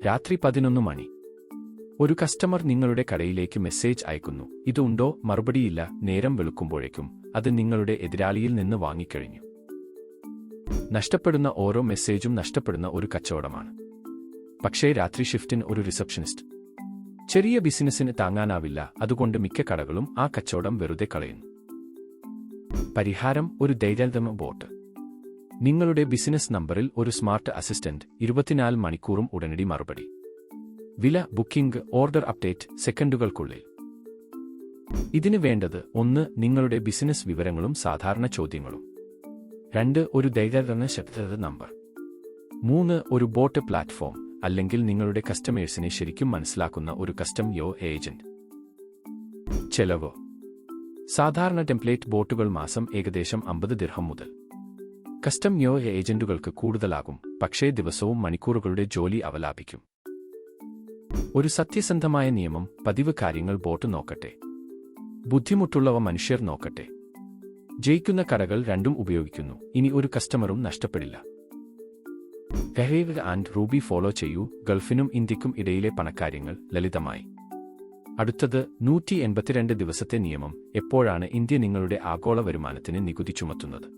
രാത്രി 11 മണി. ഒരു കസ്റ്റമർ നിങ്ങളുടെ കടയിലേക്ക് മെസ്സേജ് അയക്കുന്നു. ഇത് ഉണ്ടോ? മറുപടിയില്ല. നേരം വെളുക്കുമ്പോഴേക്കും അത് നിങ്ങളുടെ എതിരാളിയിൽ നിന്ന് വാങ്ങിക്കഴിഞ്ഞു. നഷ്ടപ്പെടുന്ന ഓരോ മെസ്സേജും നഷ്ടപ്പെടുന്ന ഒരു കച്ചവടമാണ്. പക്ഷേ രാത്രി ഷിഫ്റ്റിന് ഒരു റിസപ്ഷനിസ്റ്റ് ചെറിയ ബിസിനസ്സിന് താങ്ങാനാവില്ല. അതുകൊണ്ട് മിക്ക കടകളും ആ കച്ചവടം വെറുതെ കളയുന്നു. പരിഹാരം: ഒരു ധൈര്യതമ ബോട്ട്. നിങ്ങളുടെ ബിസിനസ് നമ്പറിൽ ഒരു സ്മാർട്ട് അസിസ്റ്റന്റ് 24 മണിക്കൂറും ഉടനടി മറുപടി. വില, ബുക്കിംഗ്, ഓർഡർ അപ്ഡേറ്റ് സെക്കൻഡുകൾക്കുള്ളിൽ. ഇതിന് വേണ്ടത്: 1. നിങ്ങളുടെ ബിസിനസ് വിവരങ്ങളും സാധാരണ ചോദ്യങ്ങളും. 2. ഒരു ധൈര്യതമ ശബ്ദ നമ്പർ. 3. ഒരു ബോട്ട് പ്ലാറ്റ്ഫോം, അല്ലെങ്കിൽ നിങ്ങളുടെ കസ്റ്റമേഴ്സിനെ ശരിക്കും മനസ്സിലാക്കുന്ന ഒരു കസ്റ്റം യോ ഏജന്റ്. ചെലവ്: സാധാരണ ടെംപ്ലേറ്റ് ബോട്ടുകൾ മാസം ഏകദേശം 50 ദിർഹം മുതൽ. കസ്റ്റം യോ ഏജന്റുകൾക്ക് കൂടുതലാകും, പക്ഷേ ദിവസവും മണിക്കൂറുകളുടെ ജോലി അവ ലാഭിക്കും. ഒരു സത്യസന്ധമായ നിയമം: പതിവ് കാര്യങ്ങൾ ബോട്ട് നോക്കട്ടെ, ബുദ്ധിമുട്ടുള്ളവ മനുഷ്യർ നോക്കട്ടെ. ജയിക്കുന്ന കടകൾ രണ്ടും ഉപയോഗിക്കുന്നു. ഇനി ഒരു കസ്റ്റമറും നഷ്ടപ്പെടില്ല. ഗഹേവ് ആൻഡ് റൂബി ഫോളോ ചെയ്യൂ. ഗൾഫിനും ഇന്ത്യക്കും ഇടയിലെ പണക്കാര്യങ്ങൾ ലളിതമായി. അടുത്തത് 182 ദിവസത്തെ നിയമം. എപ്പോഴാണ് ഇന്ത്യ നിങ്ങളുടെ ആഗോള വരുമാനത്തിന് നികുതി ചുമത്തുന്നത്?